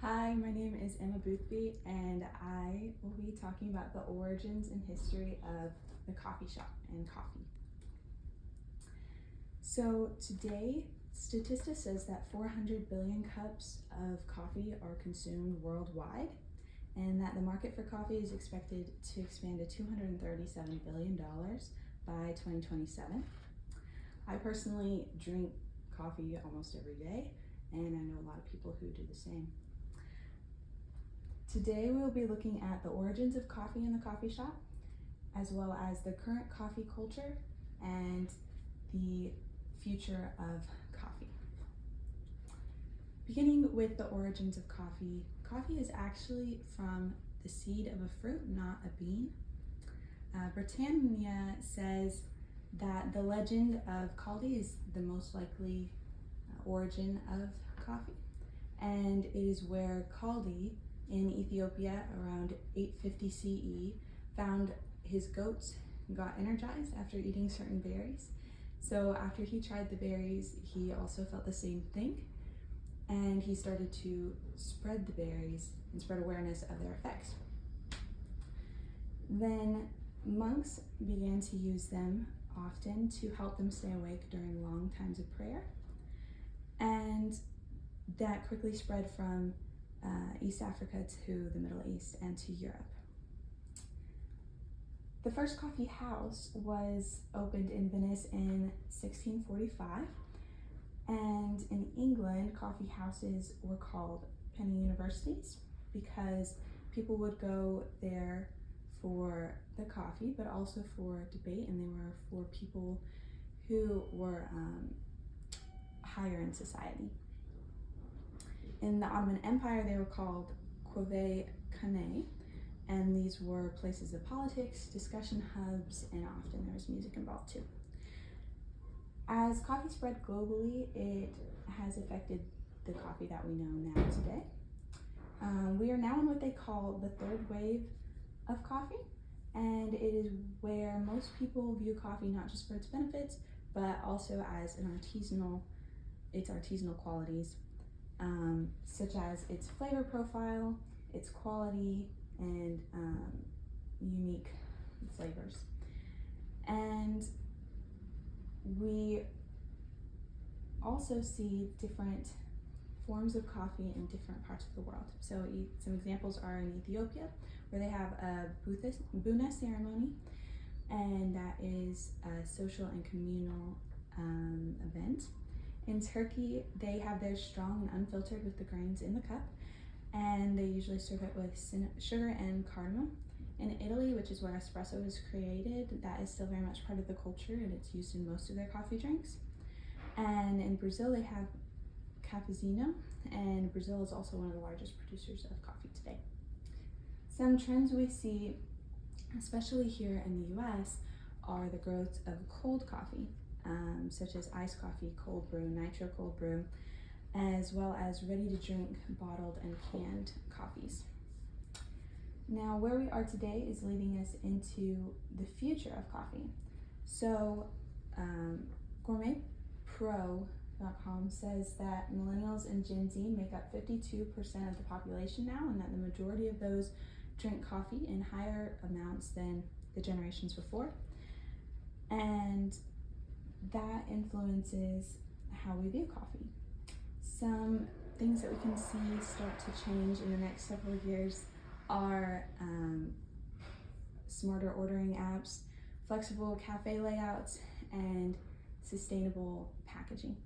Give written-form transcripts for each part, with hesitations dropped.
Hi, my name is Emma Boothby, and I will be talking about the origins and history of the coffee shop and coffee. So today, Statista says that 400 billion cups of coffee are consumed worldwide, and that the market for coffee is expected to expand to $237 billion by 2027. I personally drink coffee almost every day, and I know a lot of people who do the same. Today we will be looking at the origins of coffee in the coffee shop, as well as the current coffee culture and the future of coffee. Beginning with the origins of coffee, coffee is actually from the seed of a fruit, not a bean. Britannia says that the legend of Kaldi is the most likely origin of coffee, and it is where Kaldi in Ethiopia around 850 CE found his goats got energized after eating certain berries. So after he tried the berries, he also felt the same thing, and he started to spread the berries and spread awareness of their effects. Then monks began to use them often to help them stay awake during long times of prayer, and that quickly spread from East Africa to the Middle East and to Europe. The first coffee house was opened in Venice in 1645, and in England, coffee houses were called penny universities because people would go there for the coffee, but also for debate, and they were for people who were higher in society. In the Ottoman Empire, they were called Quvay Khaneh, and these were places of politics, discussion hubs, and often there was music involved too. As coffee spread globally, it has affected the coffee that we know now today. We are now in what they call the third wave of coffee, and it is where most people view coffee not just for its benefits, but also as its artisanal qualities, such as its flavor profile, its quality, and unique flavors. And we also see different forms of coffee in different parts of the world. So some examples are in Ethiopia, where they have a Buna ceremony, and that is a social and communal event. In Turkey, they have theirs strong and unfiltered with the grains in the cup, and they usually serve it with sugar and cardamom. In Italy, which is where espresso was created, that is still very much part of the culture, and it's used in most of their coffee drinks. And in Brazil, they have cafezinho, and Brazil is also one of the largest producers of coffee today. Some trends we see, especially here in the US, are the growth of cold coffee, such as iced coffee, cold brew, nitro cold brew, as well as ready-to-drink bottled and canned coffees. Now, where we are today is leading us into the future of coffee. So, GourmetPro.com says that millennials and Gen Z make up 52% of the population now, and that the majority of those drink coffee in higher amounts than the generations before. And that influences how we view coffee. Some things that we can see start to change in the next several years are smarter ordering apps, flexible cafe layouts, and sustainable packaging.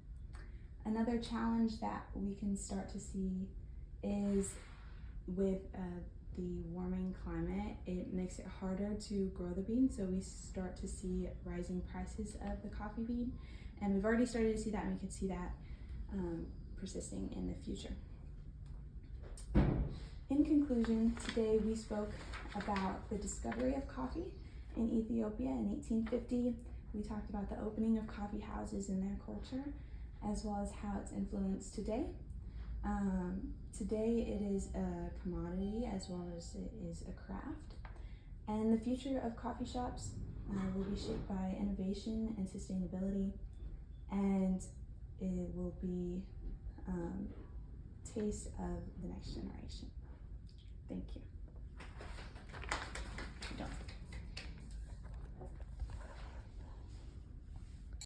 Another challenge that we can start to see is with the warming climate, it makes it harder to grow the bean, so we start to see rising prices of the coffee bean, and we've already started to see that, and we can see that persisting in the future. In conclusion, today we spoke about the discovery of coffee in Ethiopia in 1850. We talked about the opening of coffee houses and their culture, as well as how it's influenced today. Today it is a commodity as well as it is a craft. And the future of coffee shops will be shaped by innovation and sustainability, and it will be taste of the next generation. Thank you.